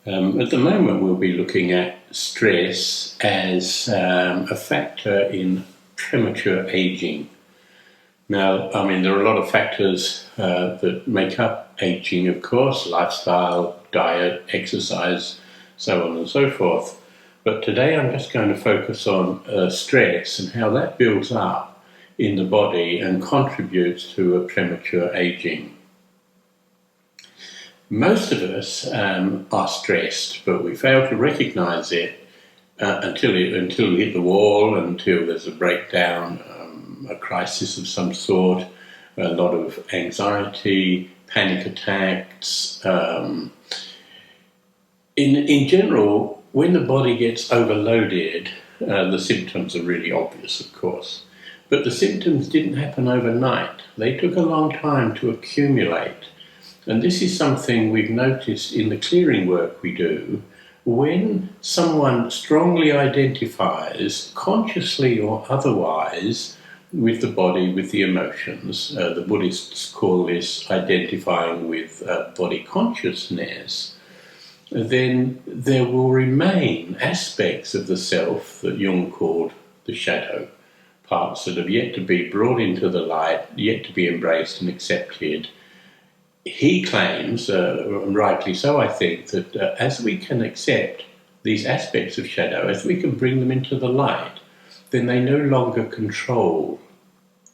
At the moment, we'll be looking at stress as a factor in premature aging. Now, I mean, there are a lot of factors that make up aging, of course: lifestyle, diet, exercise, so on and so forth. But today I'm just going to focus on stress and how that builds up in the body and contributes to a premature aging. Most of us are stressed, but we fail to recognize it until we hit the wall, until there's a breakdown, a crisis of some sort, a lot of anxiety, panic attacks. In general, when the body gets overloaded, the symptoms are really obvious, of course. But the symptoms didn't happen overnight. They took a long time to accumulate. And this is something we've noticed in the clearing work we do. When someone strongly identifies, consciously or otherwise, with the body, with the emotions, the Buddhists call this identifying with body consciousness, then there will remain aspects of the self that Jung called the shadow, parts that have yet to be brought into the light, yet to be embraced and accepted. He claims, and rightly so I think, that as we can accept these aspects of shadow, as we can bring them into the light, then they no longer control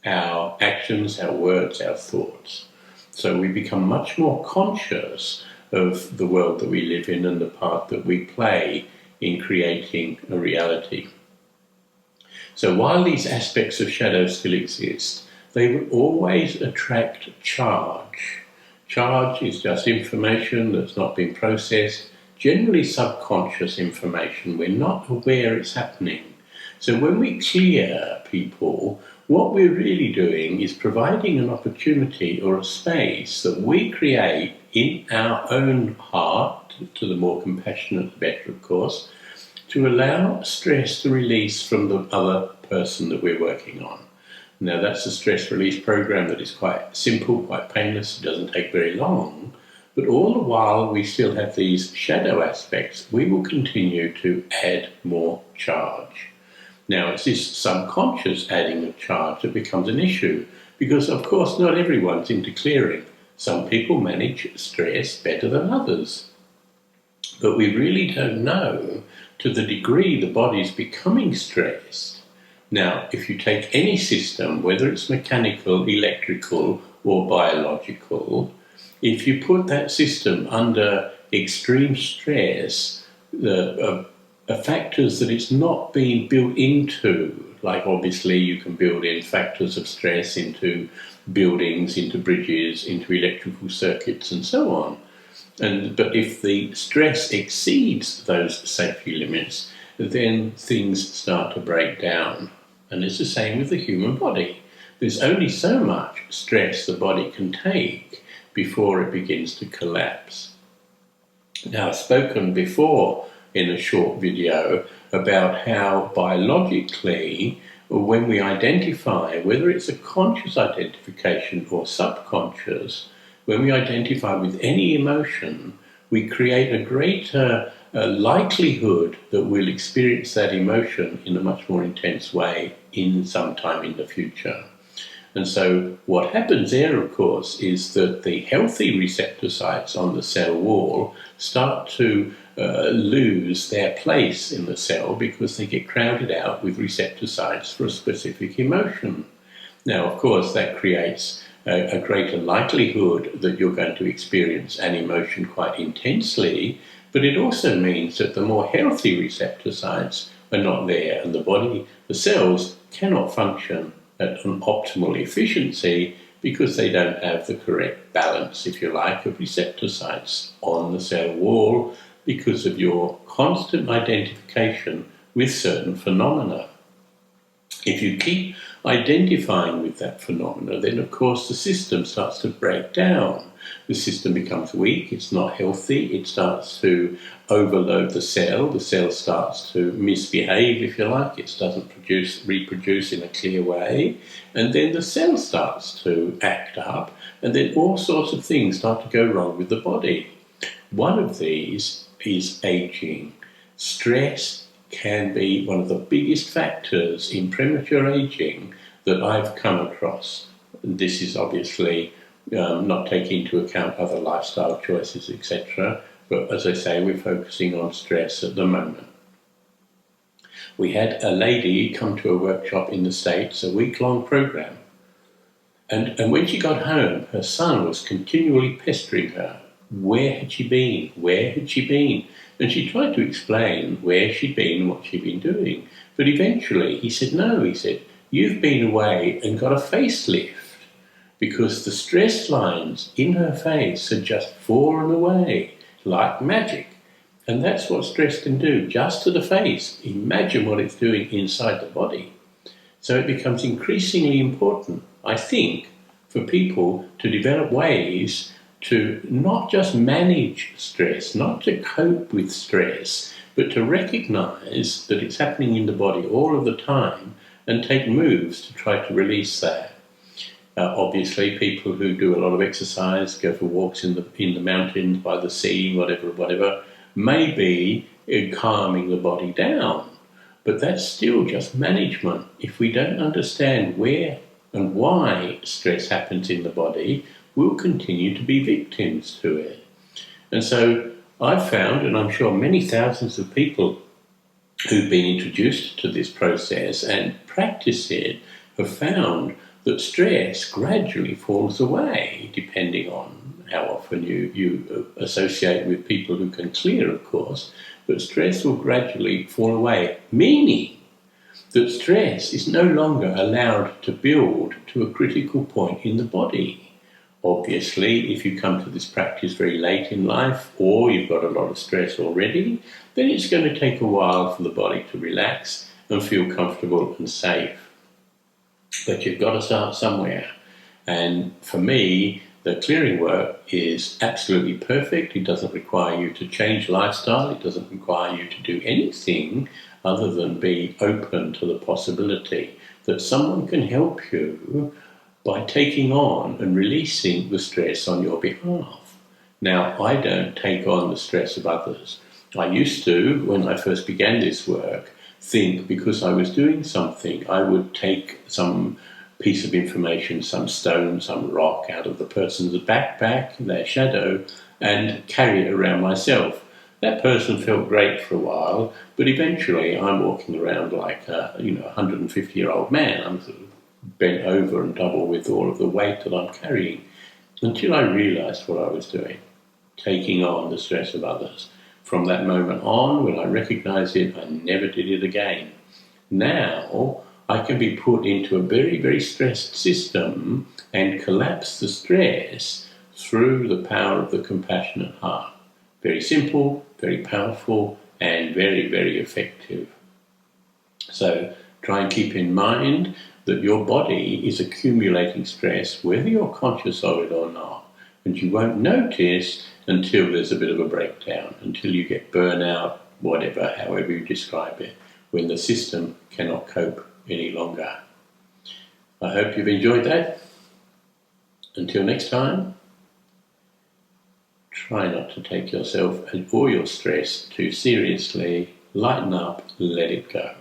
our actions, our words, our thoughts. So we become much more conscious of the world that we live in and the part that we play in creating a reality. So while these aspects of shadow still exist, they will always attract charge. Charge is just information that's not been processed, generally subconscious information. We're not aware it's happening. So when we clear people, what we're really doing is providing an opportunity or a space that we create in our own heart, to the more compassionate the better, of course, to allow stress to release from the other person that we're working on. Now, that's a stress release program that is quite simple, quite painless. It doesn't take very long. But all the while we still have these shadow aspects, we will continue to add more charge. Now, it's this subconscious adding of charge that becomes an issue because, of course, not everyone's into clearing. Some people manage stress better than others. But we really don't know to the degree the body's becoming stressed. Now, if you take any system, whether it's mechanical, electrical, or biological, if you put that system under extreme stress, the factors that it's not being built into, like obviously you can build in factors of stress into buildings, into bridges, into electrical circuits, and so on. But if the stress exceeds those safety limits, then things start to break down. And it's the same with the human body. There's only so much stress the body can take before it begins to collapse. Now, I've spoken before in a short video about how biologically, when we identify, whether it's a conscious identification or subconscious, when we identify with any emotion, we create a greater likelihood that we'll experience that emotion in a much more intense way in some time in the future. And so what happens there, of course, is that the healthy receptor sites on the cell wall start to lose their place in the cell because they get crowded out with receptor sites for a specific emotion. Now, of course, that creates a greater likelihood that you're going to experience an emotion quite intensely, but it also means that the more healthy receptor sites are not there, and the cells cannot function at an optimal efficiency because they don't have the correct balance, if you like, of receptor sites on the cell wall because of your constant identification with certain phenomena. If you keep identifying with that phenomena, then of course the system starts to break down. The system becomes weak, it's not healthy, it starts to overload the cell starts to misbehave, if you like, it doesn't reproduce in a clear way, and then the cell starts to act up, and then all sorts of things start to go wrong with the body. One of these is aging. Stress can be one of the biggest factors in premature aging that I've come across. This is obviously not taking into account other lifestyle choices, etc. But as I say, we're focusing on stress at the moment. We had a lady come to a workshop in the States, a week-long program. And when she got home, her son was continually pestering her. Where had she been? Where had she been? And she tried to explain where she'd been and what she'd been doing. But eventually he said, no, he said, you've been away and got a facelift, because the stress lines in her face had just fallen away like magic. And that's what stress can do, just to the face. Imagine what it's doing inside the body. So it becomes increasingly important, I think, for people to develop ways to not just manage stress, not to cope with stress, but to recognize that it's happening in the body all of the time and take moves to try to release that. Obviously, people who do a lot of exercise, go for walks in the mountains, by the sea, whatever, may be calming the body down. But that's still just management. If we don't understand where and why stress happens in the body, we'll continue to be victims to it. And so I've found, and I'm sure many thousands of people who've been introduced to this process and practice it have found that stress gradually falls away, depending on how often you associate with people who can clear, of course, but stress will gradually fall away, meaning that stress is no longer allowed to build to a critical point in the body. Obviously, if you come to this practice very late in life, or you've got a lot of stress already, then it's going to take a while for the body to relax and feel comfortable and safe. But you've got to start somewhere. And for me, the clearing work is absolutely perfect. It doesn't require you to change lifestyle. It doesn't require you to do anything other than be open to the possibility that someone can help you by taking on and releasing the stress on your behalf. Now, I don't take on the stress of others. I used to, when I first began this work, think because I was doing something, I would take some piece of information, some stone, some rock out of the person's backpack, their shadow, and carry it around myself. That person felt great for a while, but eventually I'm walking around like a 150-year-old man. I'm sort of bent over and double with all of the weight that I'm carrying, until I realized what I was doing, taking on the stress of others. From that moment on, when I recognized it, I never did it again. Now, I can be put into a very, very stressed system and collapse the stress through the power of the compassionate heart. Very simple, very powerful, and very, very effective. So try and keep in mind that your body is accumulating stress, whether you're conscious of it or not. And you won't notice until there's a bit of a breakdown, until you get burnout, whatever, however you describe it, when the system cannot cope any longer. I hope you've enjoyed that. Until next time, try not to take yourself or your stress too seriously. Lighten up, let it go.